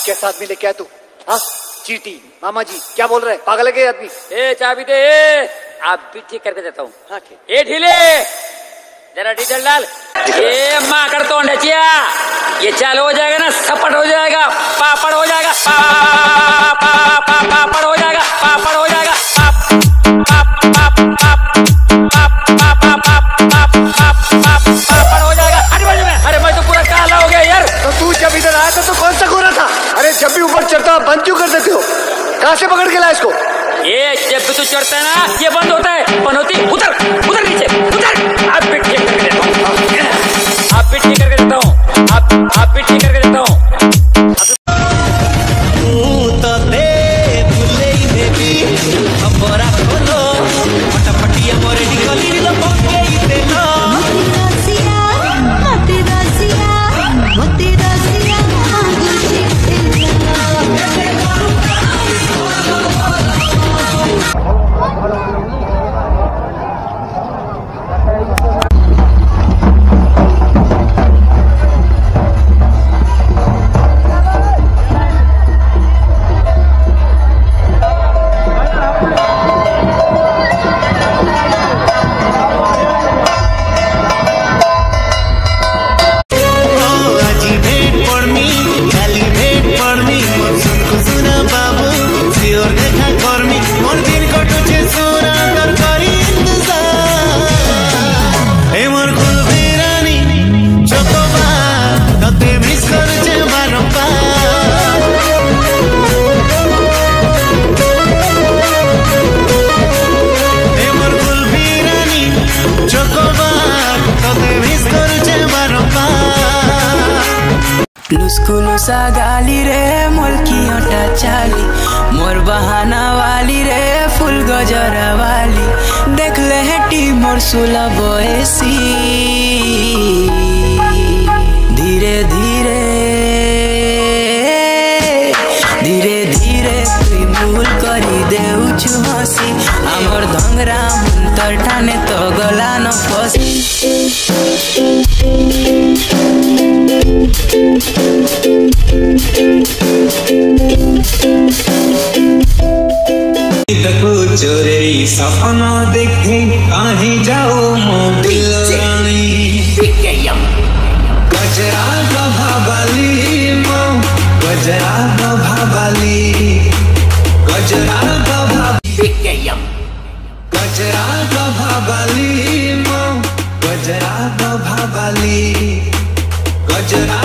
के साथ में लेके आया तू? हाँ चीटी मामा जी क्या बोल रहे हैं? पागल है क्या आदमी? ए चाबी दे, आप भी ठीक करके देता हूँ। हाँ ठीक। ए ढीले जरा डीजल डाल। ये माँ कर तो अंडचिया, ये चालू हो जाएगा ना सपट हो जाएगा, पापड़ हो जाएगा, पापड़ हो जाएगा, पापड़ हो जाएगा, पापड़ हो जाएगा। अरे मैं तो पूरा काला हो गया यार। तो तू जब इधर आया था तो कौन सा गोरा था? अरे जब भी ऊपर चढ़ता बंद क्यों कर देते हो? कहाँ से पकड़ के लाया इसको? ये जब भी तू चढ़ता है ना ये बंद होता है, बंद होती उधर उधर नीचे उधर। आप भी ठीक करके देता हूँ, आप भी ठीक करके देता हूँ, आप भी ठीक करके देता हूँ। लुस्कुलुसा गाली रे मोलकी अटा चाली, मोर बहाना वाली रे फुल गजरा वाली, देख ले हेटी मोर सुला बयसी। धीरे धीरे धीरे धीरे तुई भूल करी देउछु हसी, आमर धंगरा मुंतर ठाने तो गला न फसी। चोरे सपना देखे कहीं जाओ मोबिलानी, गजरा भाबाली मो गजरा भाबाली, गजरा गजरा भाबाली मो गजरा भाबाली, गजरा